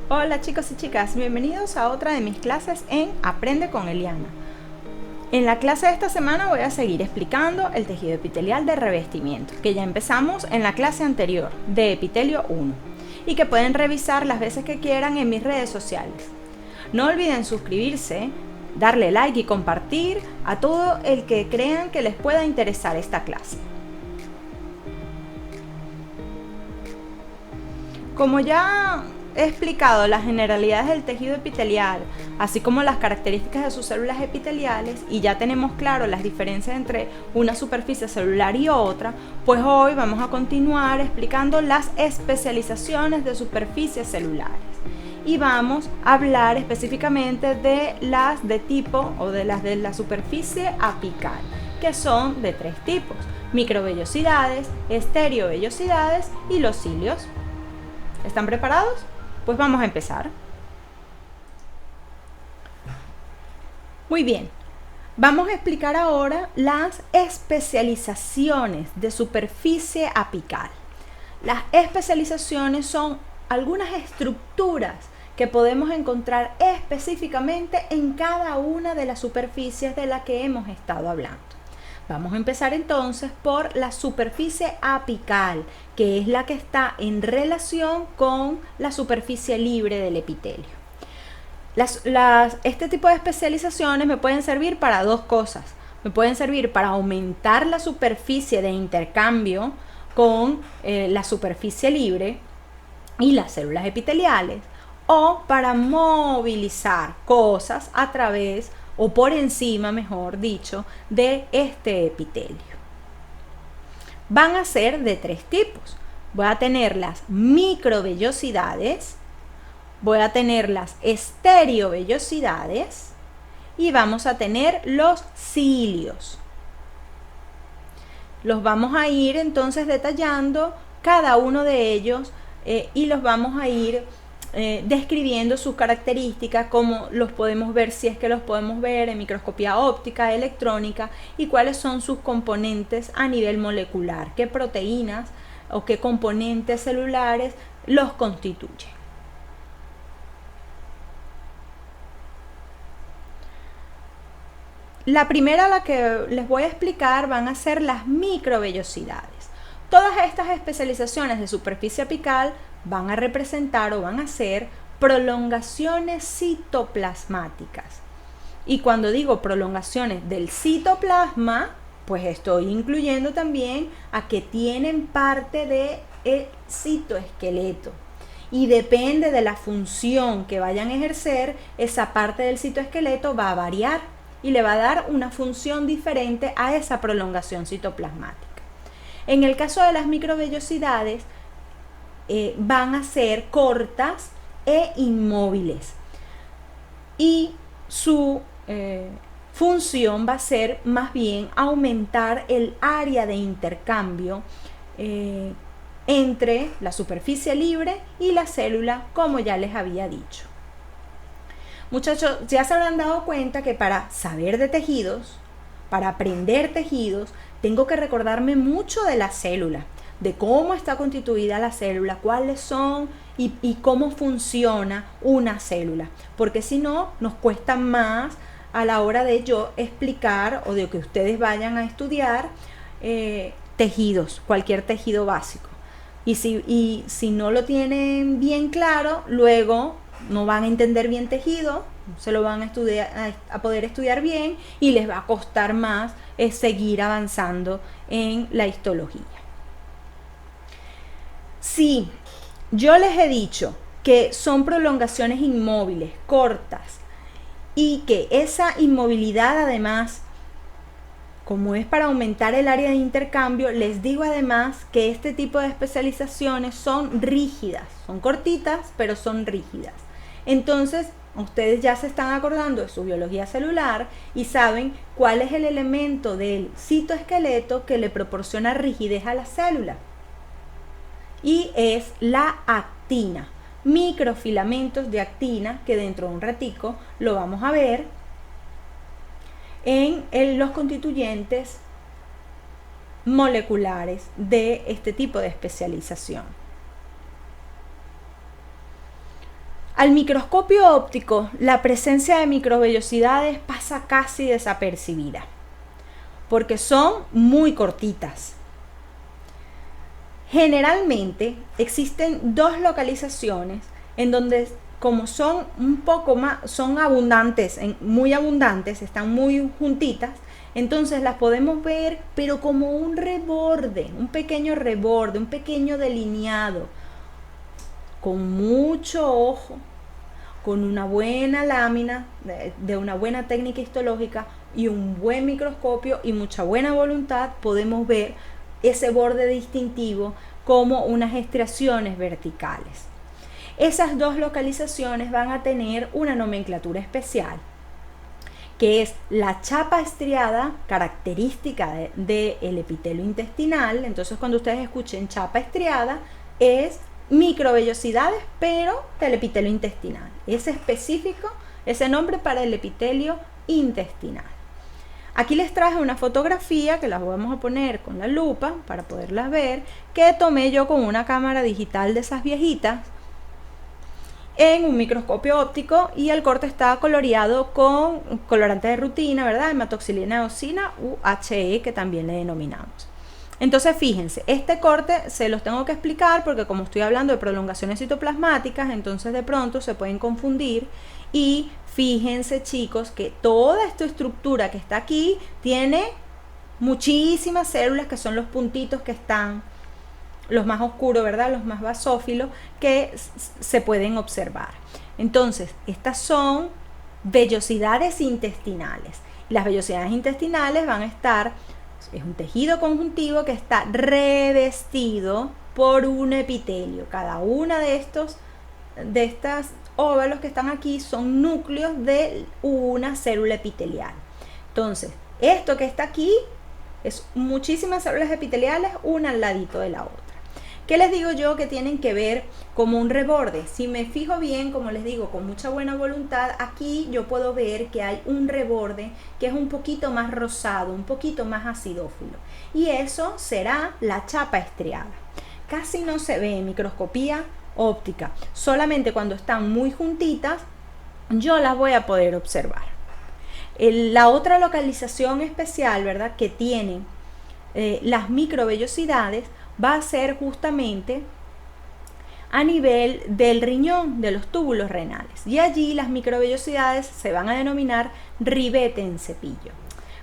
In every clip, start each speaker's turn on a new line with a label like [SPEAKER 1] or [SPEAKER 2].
[SPEAKER 1] Hola chicos y chicas, bienvenidos a otra de mis clases en Aprende con Eliana. En la clase de esta semana voy a seguir explicando el tejido epitelial de revestimiento, que ya empezamos en la clase anterior, de Epitelio 1, y que pueden revisar las veces que quieran en mis redes sociales. No olviden suscribirse, darle like y compartir a todo el que crean que les pueda interesar esta clase. Como ya he explicado las generalidades del tejido epitelial, así como las características de sus células epiteliales, y ya tenemos claro las diferencias entre una superficie celular y otra, pues hoy vamos a continuar explicando las especializaciones de superficies celulares. Y vamos a hablar específicamente de las de tipo o de las de la superficie apical, que son de tres tipos: microvellosidades, estereovellosidades y los cilios. ¿Están preparados? Pues vamos a empezar. Muy bien, vamos a explicar ahora las especializaciones de superficie apical. Las especializaciones son algunas estructuras que podemos encontrar específicamente en cada una de las superficies de las que hemos estado hablando. Vamos a empezar entonces por la superficie apical, que es la que está en relación con la superficie libre del epitelio. Este tipo de especializaciones me pueden servir para dos cosas. Me pueden servir para aumentar la superficie de intercambio con la superficie libre y las células epiteliales, o para movilizar cosas a través o por encima, mejor dicho, de este epitelio. Van a ser de tres tipos. Voy a tener las microvellosidades, voy a tener las estereovellosidades y vamos a tener los cilios. Los vamos a ir entonces detallando cada uno de ellos y los vamos a ir describiendo sus características, cómo los podemos ver, si es que los podemos ver en microscopía óptica, electrónica, y cuáles son sus componentes a nivel molecular, qué proteínas o qué componentes celulares los constituyen. La primera, a la que les voy a explicar, van a ser las microvellosidades. Todas estas especializaciones de superficie apical van a representar o van a ser prolongaciones citoplasmáticas. Y cuando digo prolongaciones del citoplasma, pues estoy incluyendo también a que tienen parte del citoesqueleto. Y depende de la función que vayan a ejercer, esa parte del citoesqueleto va a variar y le va a dar una función diferente a esa prolongación citoplasmática. En el caso de las microvellosidades, van a ser cortas e inmóviles, y su función va a ser más bien aumentar el área de intercambio entre la superficie libre y la célula, como ya les había dicho. Muchachos, ya se habrán dado cuenta que para saber de tejidos, para aprender tejidos, tengo que recordarme mucho de la célula, de cómo está constituida la célula, cuáles son y cómo funciona una célula, porque si no, nos cuesta más a la hora de yo explicar o de que ustedes vayan a estudiar tejidos, cualquier tejido básico. Y si no lo tienen bien claro, luego no van a entender bien tejido, no se lo van a poder estudiar bien, y les va a costar más seguir avanzando en la histología. Si yo les he dicho que son prolongaciones inmóviles, cortas, y que esa inmovilidad además, como es para aumentar el área de intercambio, les digo además que este tipo de especializaciones son rígidas, son cortitas, pero son rígidas. Entonces, ustedes ya se están acordando de su biología celular y saben cuál es el elemento del citoesqueleto que le proporciona rigidez a la célula. Y es la actina, microfilamentos de actina, que dentro de un ratico lo vamos a ver en los constituyentes moleculares de este tipo de especialización. Al microscopio óptico, la presencia de microvellosidades pasa casi desapercibida, porque son muy cortitas. Generalmente existen dos localizaciones en donde, como son un poco más, son abundantes, muy abundantes, están muy juntitas, entonces las podemos ver, pero como un reborde, un pequeño delineado, con mucho ojo, con una buena lámina, de una buena técnica histológica y un buen microscopio y mucha buena voluntad, podemos ver ese borde distintivo como unas estriaciones verticales. Esas dos localizaciones van a tener una nomenclatura especial, que es la chapa estriada, característica del epitelio intestinal. Entonces, cuando ustedes escuchen chapa estriada, es microvellosidades, pero del epitelio intestinal. Es específico ese nombre para el epitelio intestinal. Aquí les traje una fotografía que las vamos a poner con la lupa para poderlas ver, que tomé yo con una cámara digital de esas viejitas en un microscopio óptico, y el corte está coloreado con colorante de rutina, ¿verdad? Hematoxilina eosina u HE, que también le denominamos. Entonces, fíjense, este corte se los tengo que explicar porque como estoy hablando de prolongaciones citoplasmáticas, entonces de pronto se pueden confundir. Y fíjense, chicos, que toda esta estructura que está aquí tiene muchísimas células, que son los puntitos que están, los más oscuros, ¿verdad? Los más basófilos, que se pueden observar. Entonces, estas son vellosidades intestinales. Las vellosidades intestinales van a estar, es un tejido conjuntivo que está revestido por un epitelio. Cada una de estas óvalos que están aquí son núcleos de una célula epitelial. Entonces, esto que está aquí es muchísimas células epiteliales, una al ladito de la otra. ¿Qué les digo yo que tienen que ver como un reborde? Si me fijo bien, como les digo, con mucha buena voluntad, aquí yo puedo ver que hay un reborde que es un poquito más rosado, un poquito más acidófilo. Y eso será la chapa estriada. Casi no se ve en microscopía óptica. Solamente cuando están muy juntitas, yo las voy a poder observar. La otra localización especial, ¿verdad?, que tienen las microvellosidades va a ser justamente a nivel del riñón, de los túbulos renales. Y allí las microvellosidades se van a denominar ribete en cepillo.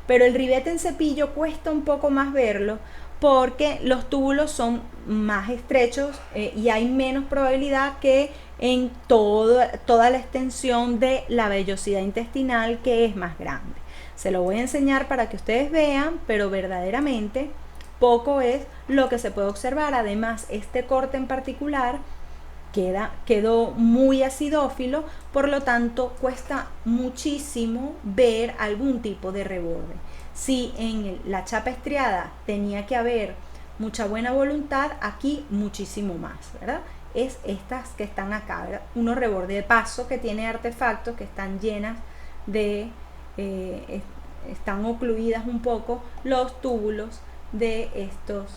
[SPEAKER 1] Pero el ribete en cepillo cuesta un poco más verlo porque los túbulos son más estrechos y hay menos probabilidad que en toda la extensión de la vellosidad intestinal, que es más grande. Se lo voy a enseñar para que ustedes vean, pero verdaderamente poco es lo que se puede observar. Además, este corte en particular quedó muy acidófilo, por lo tanto cuesta muchísimo ver algún tipo de reborde. Si en la chapa estriada tenía que haber mucha buena voluntad, aquí muchísimo más, ¿verdad? Es estas que están acá, ¿verdad? Unos rebordes de paso que tiene artefactos que están llenas de, están ocluidas un poco los túbulos de estos,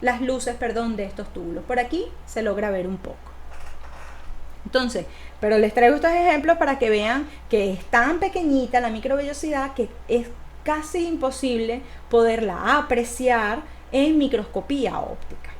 [SPEAKER 1] las luces, perdón, de estos túbulos. Por aquí se logra ver un poco. Entonces, pero les traigo estos ejemplos para que vean que es tan pequeñita la microvellosidad que es casi imposible poderla apreciar en microscopía óptica.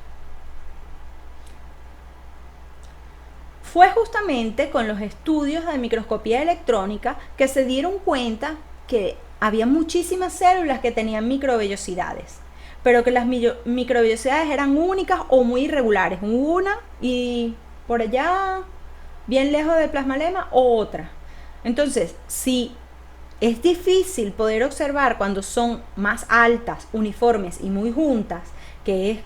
[SPEAKER 1] Fue justamente con los estudios de microscopía electrónica que se dieron cuenta que había muchísimas células que tenían microvellosidades, pero que las microvellosidades eran únicas o muy irregulares, una y por allá bien lejos del plasmalema o otra. Entonces, si es difícil poder observar cuando son más altas, uniformes y muy juntas, que es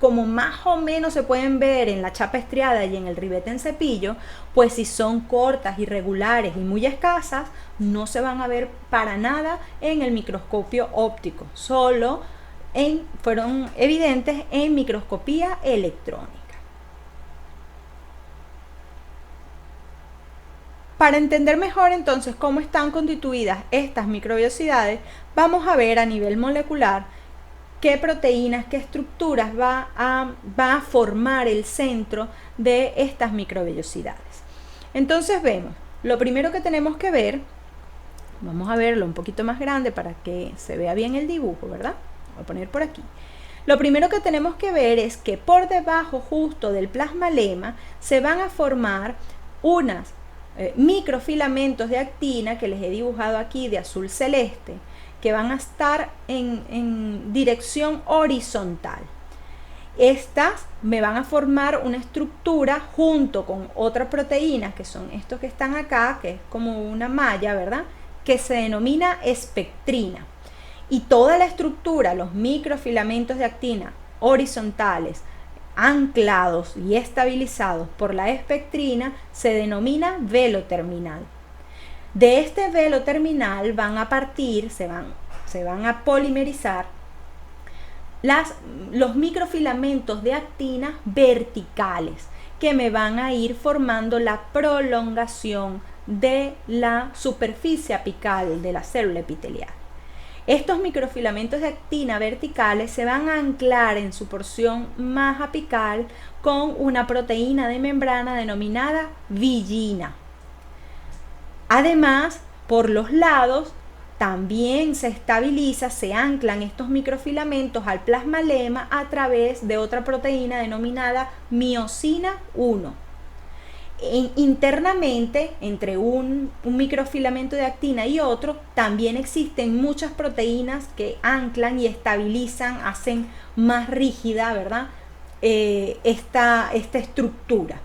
[SPEAKER 1] como más o menos se pueden ver en la chapa estriada y en el ribete en cepillo, pues si son cortas, irregulares y muy escasas, no se van a ver para nada en el microscopio óptico, solo fueron evidentes en microscopía electrónica. Para entender mejor entonces cómo están constituidas estas microvellosidades, vamos a ver a nivel molecular qué proteínas, qué estructuras va a formar el centro de estas microvellosidades. Entonces vemos, lo primero que tenemos que ver, vamos a verlo un poquito más grande para que se vea bien el dibujo, ¿verdad? Voy a poner por aquí. Lo primero que tenemos que ver es que por debajo justo del plasmalema se van a formar unas microfilamentos de actina que les he dibujado aquí de azul celeste, que van a estar en dirección horizontal. Estas me van a formar una estructura junto con otra proteína, que son estos que están acá, que es como una malla, ¿verdad?, que se denomina espectrina. Y toda la estructura, los microfilamentos de actina horizontales, anclados y estabilizados por la espectrina, se denomina velo terminal. De este velo terminal van a partir, se van a polimerizar los microfilamentos de actina verticales, que me van a ir formando la prolongación de la superficie apical de la célula epitelial. Estos microfilamentos de actina verticales se van a anclar en su porción más apical con una proteína de membrana denominada villina. Además, por los lados también se estabiliza, se anclan estos microfilamentos al plasmalema a través de otra proteína denominada miosina 1. Internamente, entre un microfilamento de actina y otro, también existen muchas proteínas que anclan y estabilizan, hacen más rígida, ¿verdad?, esta estructura.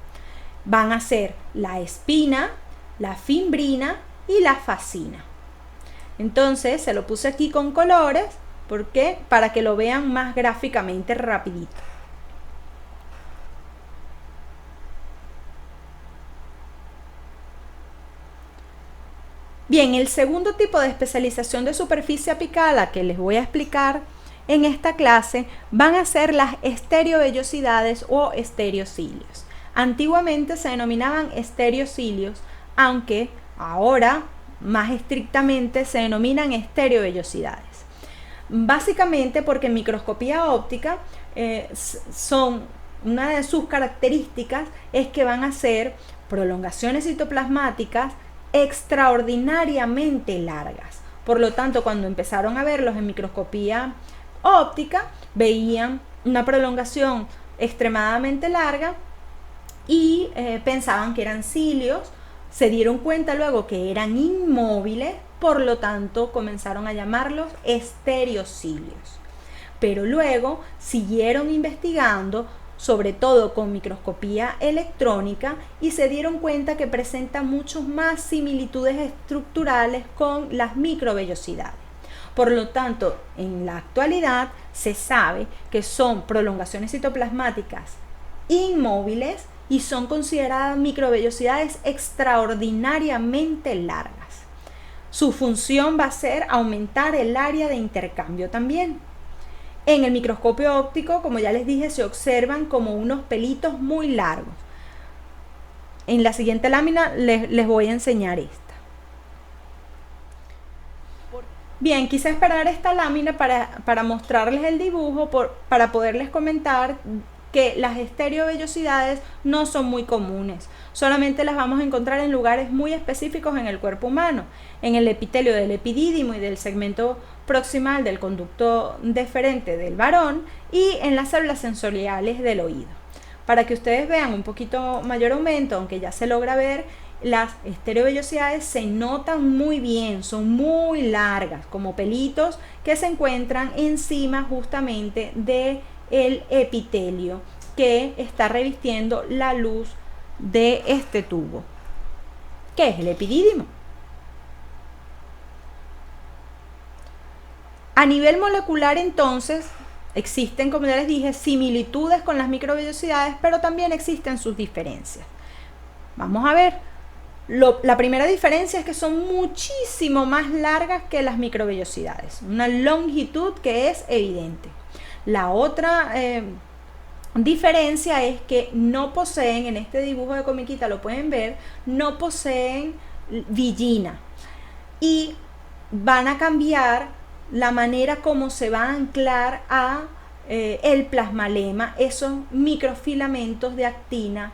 [SPEAKER 1] Van a ser la espina, la fimbrina y la fascina. Entonces, se lo puse aquí con colores, porque para que lo vean más gráficamente rapidito. Bien, el segundo tipo de especialización de superficie apical a que les voy a explicar en esta clase van a ser las estereovellosidades o estereocilios. Antiguamente se denominaban estereocilios, aunque ahora más estrictamente se denominan estereovellosidades. Básicamente porque en microscopía óptica son una de sus características es que van a ser prolongaciones citoplasmáticas extraordinariamente largas. Por lo tanto, cuando empezaron a verlos en microscopía óptica, veían una prolongación extremadamente larga y pensaban que eran cilios. Se dieron cuenta luego que eran inmóviles, por lo tanto comenzaron a llamarlos estereocilios. Pero luego siguieron investigando, sobre todo con microscopía electrónica, y se dieron cuenta que presentan muchas más similitudes estructurales con las microvellosidades. Por lo tanto, en la actualidad se sabe que son prolongaciones citoplasmáticas inmóviles y son consideradas microvellosidades extraordinariamente largas. Su función va a ser aumentar el área de intercambio también. En el microscopio óptico, como ya les dije, se observan como unos pelitos muy largos. En la siguiente lámina les voy a enseñar esta. Bien, quise esperar esta lámina para mostrarles el dibujo, para poderles comentar que las estereovellosidades no son muy comunes. Solamente las vamos a encontrar en lugares muy específicos en el cuerpo humano, en el epitelio del epidídimo y del segmento proximal del conducto deferente del varón y en las células sensoriales del oído. Para que ustedes vean un poquito mayor aumento, aunque ya se logra ver, las estereovellosidades se notan muy bien, son muy largas, como pelitos que se encuentran encima justamente del epitelio que está revistiendo la luz de este tubo, que es el epidídimo. A nivel molecular, entonces, existen, como ya les dije, similitudes con las microvellosidades, pero también existen sus diferencias. Vamos a ver. La primera diferencia es que son muchísimo más largas que las microvellosidades, una longitud que es evidente. La otra diferencia es que no poseen, en este dibujo de comiquita lo pueden ver, no poseen villina y van a cambiar la manera como se va a anclar a el plasmalema esos microfilamentos de actina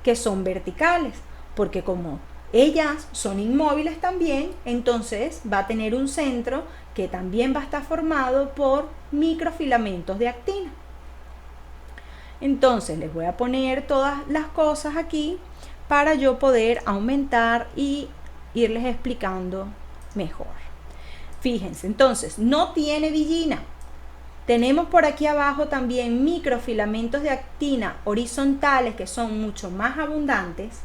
[SPEAKER 1] que son verticales, porque como ellas son inmóviles también, entonces va a tener un centro que también va a estar formado por microfilamentos de actina. Entonces les voy a poner todas las cosas aquí para yo poder aumentar y irles explicando mejor. Fíjense, entonces no tiene villina. Tenemos por aquí abajo también microfilamentos de actina horizontales que son mucho más abundantes.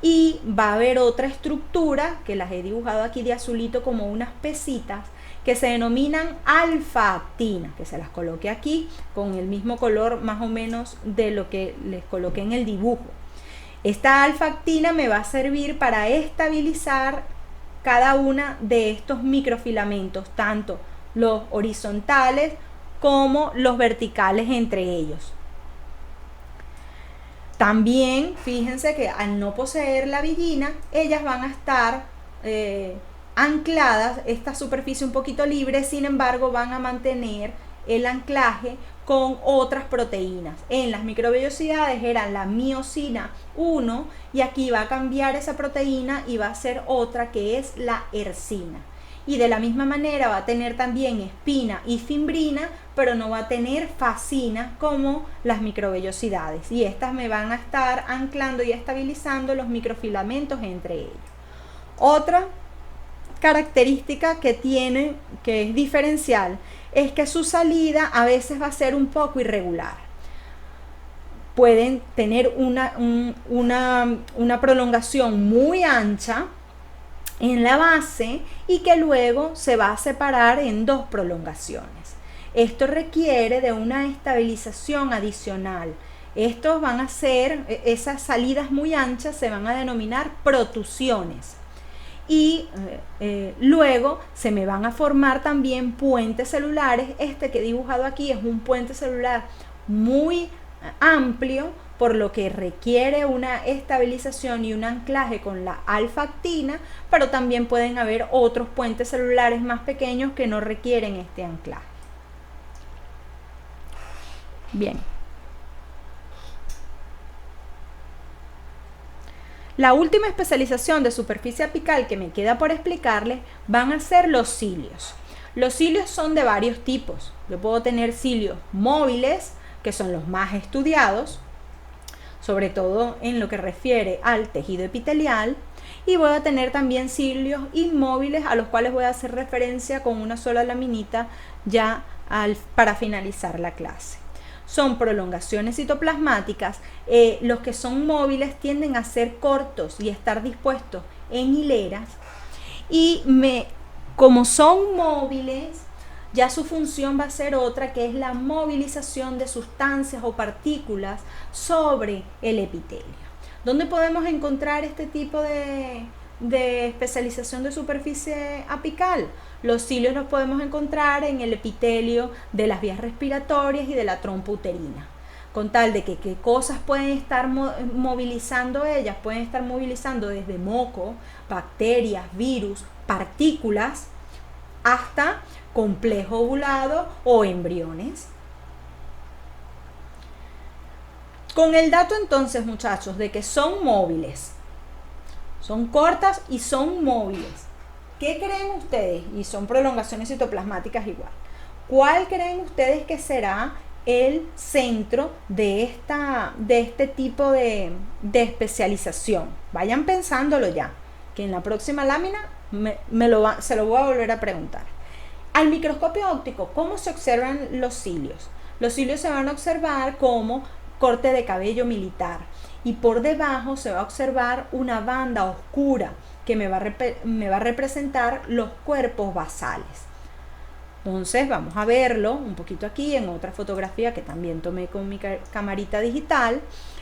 [SPEAKER 1] Y va a haber otra estructura que las he dibujado aquí de azulito como unas pesitas que se denominan alfa-actina, que se las coloqué aquí con el mismo color más o menos de lo que les coloqué en el dibujo. Esta alfa-actina me va a servir para estabilizar cada una de estos microfilamentos, tanto los horizontales como los verticales entre ellos. También fíjense que al no poseer la villina, ellas van a estar ancladas, esta superficie un poquito libre, sin embargo van a mantener el anclaje con otras proteínas. En las microvellosidades eran la miosina 1 y aquí va a cambiar esa proteína y va a ser otra que es la ersina. Y de la misma manera va a tener también espina y fimbrina, pero no va a tener fascina como las microvellosidades. Y estas me van a estar anclando y estabilizando los microfilamentos entre ellos. Otra característica que tiene, que es diferencial, es que su salida a veces va a ser un poco irregular. Pueden tener una prolongación muy ancha en la base y que luego se va a separar en dos prolongaciones. Esto requiere de una estabilización adicional. Estos van a ser, esas salidas muy anchas se van a denominar protusiones. Y luego se me van a formar también puentes celulares. Este que he dibujado aquí es un puente celular muy amplio, por lo que requiere una estabilización y un anclaje con la alfa-actina, pero también pueden haber otros puentes celulares más pequeños que no requieren este anclaje. Bien. La última especialización de superficie apical que me queda por explicarles van a ser los cilios. Los cilios son de varios tipos. Yo puedo tener cilios móviles, que son los más estudiados, sobre todo en lo que refiere al tejido epitelial, y voy a tener también cilios inmóviles a los cuales voy a hacer referencia con una sola laminita ya para finalizar la clase. Son prolongaciones citoplasmáticas. Los que son móviles tienden a ser cortos y estar dispuestos en hileras, y como son móviles, ya su función va a ser otra, que es la movilización de sustancias o partículas sobre el epitelio. ¿Dónde podemos encontrar este tipo de especialización de superficie apical? Los cilios los podemos encontrar en el epitelio de las vías respiratorias y de la trompa uterina. Con tal de que qué cosas pueden estar movilizando ellas, pueden estar movilizando desde moco, bacterias, virus, partículas, hasta complejo ovulado o embriones. Con el dato entonces, muchachos, de que son móviles, son cortas y son móviles, ¿qué creen ustedes? Y son prolongaciones citoplasmáticas igual. ¿Cuál creen ustedes que será el centro de este tipo de especialización? Vayan pensándolo ya, que en la próxima lámina se lo voy a volver a preguntar. Al microscopio óptico, ¿cómo se observan los cilios? Los cilios se van a observar como corte de cabello militar, y por debajo se va a observar una banda oscura que me va a representar los cuerpos basales. Entonces vamos a verlo un poquito aquí en otra fotografía que también tomé con mi camarita digital.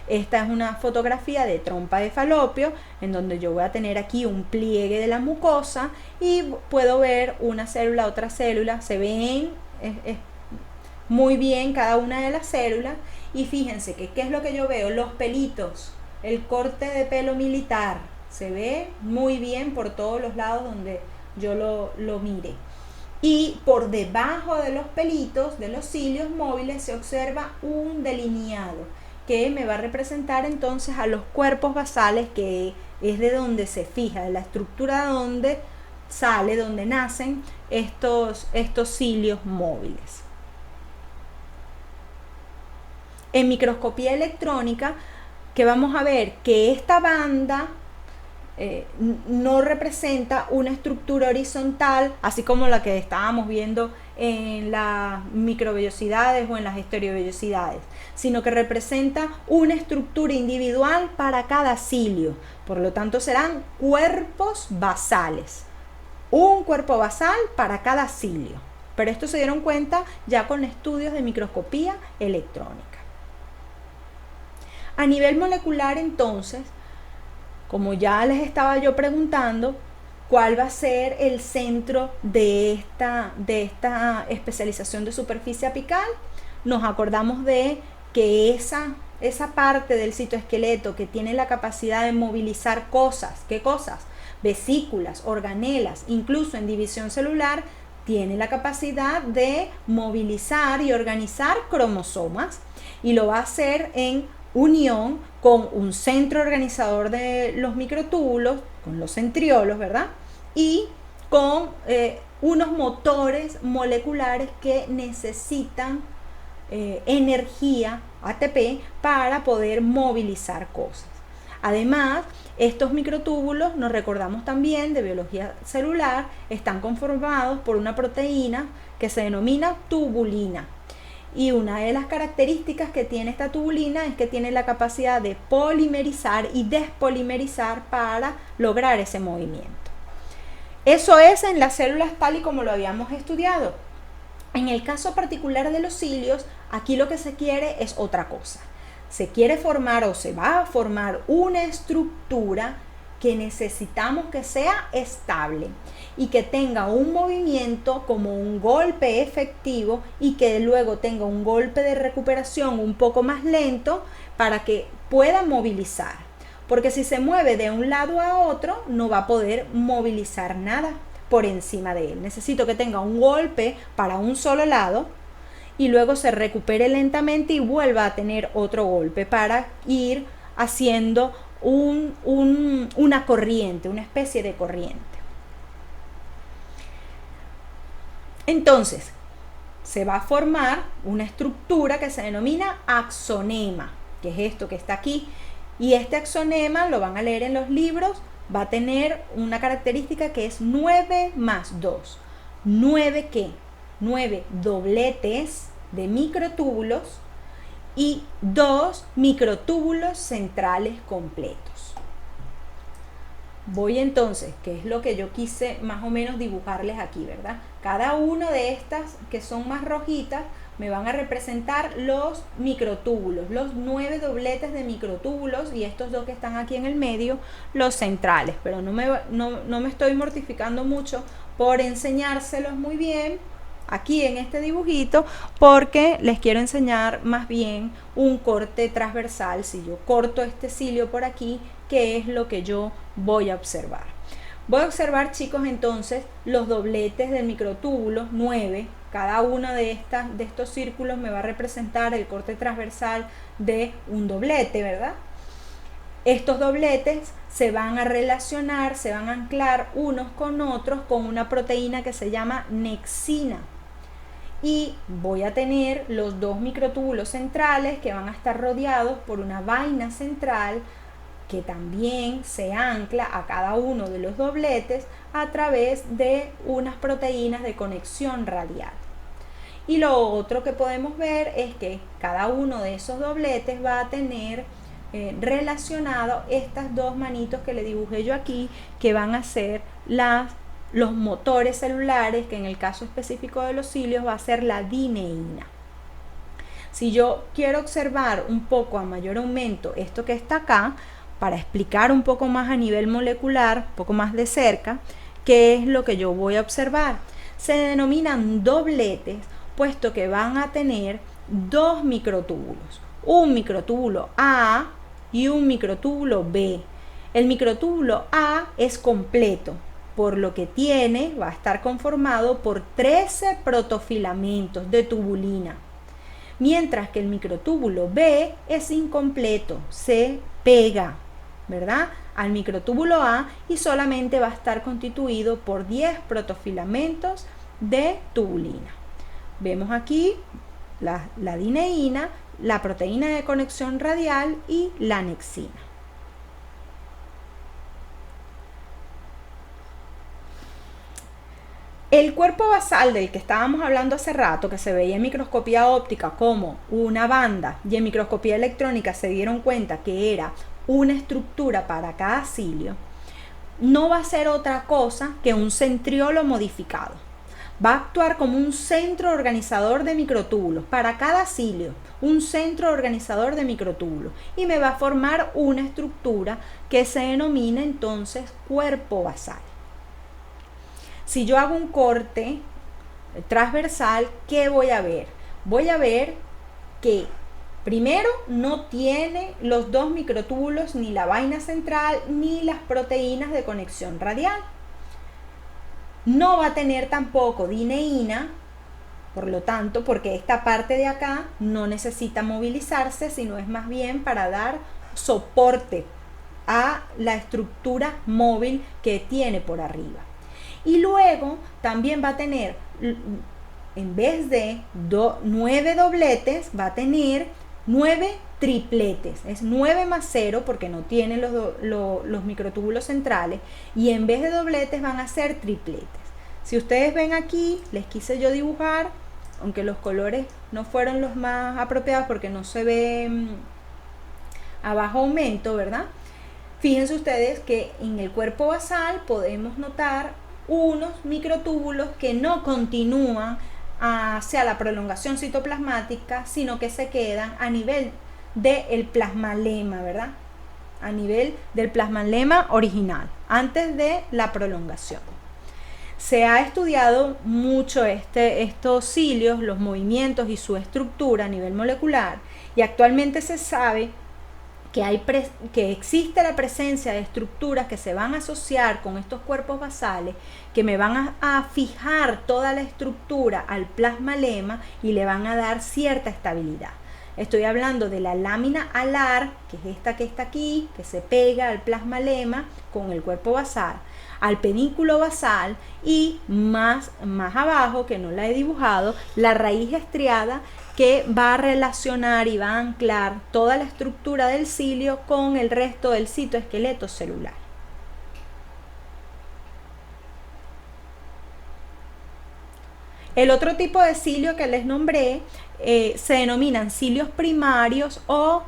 [SPEAKER 1] Esta es una fotografía de trompa de falopio, en donde yo voy a tener aquí un pliegue de la mucosa y puedo ver una célula, otra célula. Se ven muy bien cada una de las células, y fíjense que ¿qué es lo que yo veo? Los pelitos, el corte de pelo militar, se ve muy bien por todos los lados donde yo lo mire. Y por debajo de los pelitos, de los cilios móviles, se observa un delineado que me va a representar entonces a los cuerpos basales, que es de donde se fija, de la estructura donde sale, donde nacen estos cilios móviles. En microscopía electrónica, que vamos a ver que esta banda no representa una estructura horizontal, así como la que estábamos viendo en las microvellosidades o en las estereovellosidades, sino que representa una estructura individual para cada cilio. Por lo tanto, serán cuerpos basales. Un cuerpo basal para cada cilio. Pero esto se dieron cuenta ya con estudios de microscopía electrónica. A nivel molecular, entonces, como ya les estaba yo preguntando, ¿cuál va a ser el centro de esta especialización de superficie apical? Nos acordamos de que esa parte del citoesqueleto que tiene la capacidad de movilizar cosas, ¿qué cosas? Vesículas, organelas, incluso en división celular, tiene la capacidad de movilizar y organizar cromosomas, y lo va a hacer en unión con un centro organizador de los microtúbulos, con los centriolos, ¿verdad? Y con unos motores moleculares que necesitan energía, ATP, para poder movilizar cosas. Además, estos microtúbulos, nos recordamos también de biología celular, están conformados por una proteína que se denomina tubulina. Y una de las características que tiene esta tubulina es que tiene la capacidad de polimerizar y despolimerizar para lograr ese movimiento. Eso es en las células tal y como lo habíamos estudiado. En el caso particular de los cilios, aquí lo que se quiere es otra cosa. Se quiere formar o se va a formar una estructura que necesitamos que sea estable y que tenga un movimiento como un golpe efectivo, y que luego tenga un golpe de recuperación un poco más lento para que pueda movilizar. Porque si se mueve de un lado a otro, no va a poder movilizar nada por encima de él. Necesito que tenga un golpe para un solo lado y luego se recupere lentamente y vuelva a tener otro golpe para ir haciendo una corriente, una especie de corriente. Entonces, se va a formar una estructura que se denomina axonema, que es esto que está aquí. Y este axonema, lo van a leer en los libros, va a tener una característica que es 9 más 2. ¿9 qué? 9 dobletes de microtúbulos y 2 microtúbulos centrales completos. Voy entonces, que es lo que yo quise más o menos dibujarles aquí, ¿verdad? Cada una de estas que son más rojitas me van a representar los microtúbulos, los 9 dobletes de microtúbulos, y estos dos que están aquí en el medio, los centrales. Pero no me estoy mortificando mucho por enseñárselos muy bien aquí en este dibujito, porque les quiero enseñar más bien un corte transversal. Si yo corto este cilio por aquí, ¿qué es lo que yo voy a observar? Voy a observar, chicos, entonces los dobletes del microtúbulo, 9. Cada uno de estos círculos me va a representar el corte transversal de un doblete, ¿verdad? Estos dobletes se van a relacionar, se van a anclar unos con otros con una proteína que se llama nexina. Y voy a tener los 2 microtúbulos centrales que van a estar rodeados por una vaina central que también se ancla a cada uno de los dobletes a través de unas proteínas de conexión radial. Y lo otro que podemos ver es que cada uno de esos dobletes va a tener relacionado estas 2 manitos que le dibujé yo aquí, que van a ser los motores celulares, que en el caso específico de los cilios va a ser la dineína. Si yo quiero observar un poco a mayor aumento esto que está acá, para explicar un poco más a nivel molecular, un poco más de cerca, ¿qué es lo que yo voy a observar? Se denominan dobletes, puesto que van a tener 2 microtúbulos, un microtúbulo A y un microtúbulo B. El microtúbulo A es completo, por lo que va a estar conformado por 13 protofilamentos de tubulina, mientras que el microtúbulo B es incompleto, se pega, ¿verdad?, al microtúbulo A y solamente va a estar constituido por 10 protofilamentos de tubulina. Vemos aquí la dineína, la proteína de conexión radial y la anexina. El cuerpo basal del que estábamos hablando hace rato, que se veía en microscopía óptica como una banda y en microscopía electrónica se dieron cuenta que era una estructura para cada cilio, no va a ser otra cosa que un centriolo modificado. Va a actuar como un centro organizador de microtúbulos para cada cilio, un centro organizador de microtúbulos, y me va a formar una estructura que se denomina entonces cuerpo basal. Si yo hago un corte transversal, ¿qué voy a ver? Voy a ver que primero no tiene los dos microtúbulos, ni la vaina central, ni las proteínas de conexión radial. No va a tener tampoco dineína, por lo tanto, porque esta parte de acá no necesita movilizarse, sino es más bien para dar soporte a la estructura móvil que tiene por arriba. Y luego también va a tener, en vez de 9 dobletes, va a tener 9 tripletes. Es 9 más 0 porque no tiene los microtúbulos centrales, y en vez de dobletes van a ser tripletes. Si ustedes ven aquí, les quise yo dibujar, aunque los colores no fueron los más apropiados porque no se ve a bajo aumento, ¿verdad? Fíjense ustedes que en el cuerpo basal podemos notar unos microtúbulos que no continúan hacia la prolongación citoplasmática, sino que se quedan a nivel del plasmalema, ¿verdad? A nivel del plasmalema original, antes de la prolongación. Se ha estudiado mucho estos cilios, los movimientos y su estructura a nivel molecular, y actualmente se sabe que existe la presencia de estructuras que se van a asociar con estos cuerpos basales, que me van a fijar toda la estructura al plasmalema y le van a dar cierta estabilidad. Estoy hablando de la lámina alar, que es esta que está aquí, que se pega al plasmalema con el cuerpo basal, al pedúnculo basal, y más abajo, que no la he dibujado, la raíz estriada, que va a relacionar y va a anclar toda la estructura del cilio con el resto del citoesqueleto celular. El otro tipo de cilio que les nombré se denominan cilios primarios o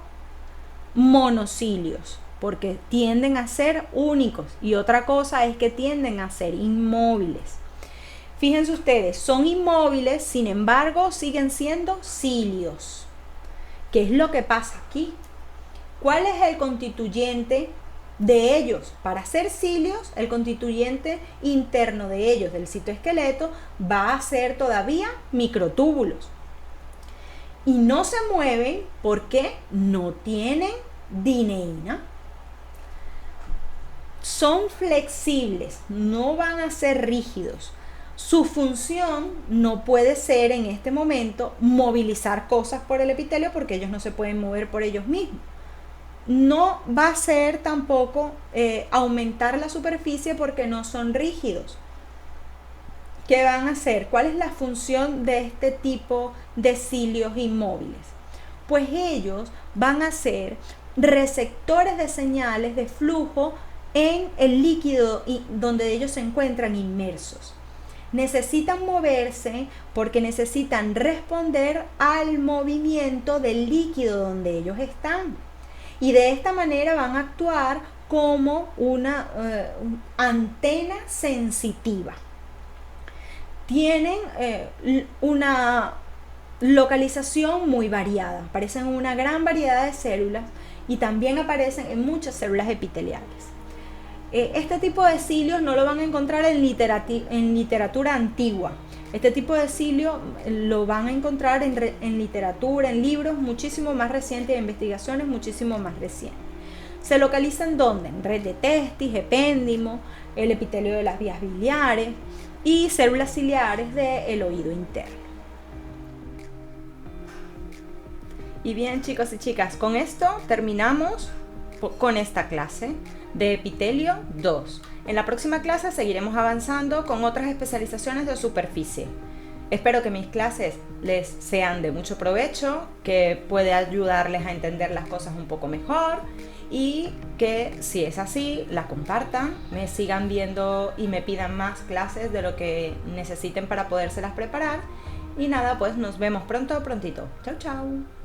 [SPEAKER 1] monocilios, porque tienden a ser únicos, y otra cosa es que tienden a ser inmóviles. Fíjense ustedes, son inmóviles, sin embargo, siguen siendo cilios. ¿Qué es lo que pasa aquí? ¿Cuál es el constituyente de ellos? Para ser cilios, el constituyente interno de ellos, del citoesqueleto, va a ser todavía microtúbulos. Y no se mueven porque no tienen dineína. Son flexibles, no van a ser rígidos. Su función no puede ser en este momento movilizar cosas por el epitelio, porque ellos no se pueden mover por ellos mismos. No va a ser tampoco aumentar la superficie, porque no son rígidos. ¿Qué van a hacer? ¿Cuál es la función de este tipo de cilios inmóviles? Pues ellos van a ser receptores de señales de flujo en el líquido donde ellos se encuentran inmersos. Necesitan moverse porque necesitan responder al movimiento del líquido donde ellos están, y de esta manera van a actuar como una antena sensitiva. Tienen una localización muy variada, aparecen en una gran variedad de células y también aparecen en muchas células epiteliales. Este tipo de cilios no lo van a encontrar en literatura antigua. Este tipo de cilio lo van a encontrar en literatura, en libros muchísimo más recientes, de investigaciones muchísimo más recientes. ¿Se localizan dónde? En red de testis, epéndimo, el epitelio de las vías biliares y células ciliares del oído interno. Y bien, chicos y chicas, con esto terminamos con esta clase de epitelio 2. En la próxima clase seguiremos avanzando con otras especializaciones de superficie. Espero que mis clases les sean de mucho provecho, que pueda ayudarles a entender las cosas un poco mejor y que, si es así, la compartan, me sigan viendo y me pidan más clases de lo que necesiten para podérselas preparar. Y nada, pues nos vemos prontito. Chau, chau.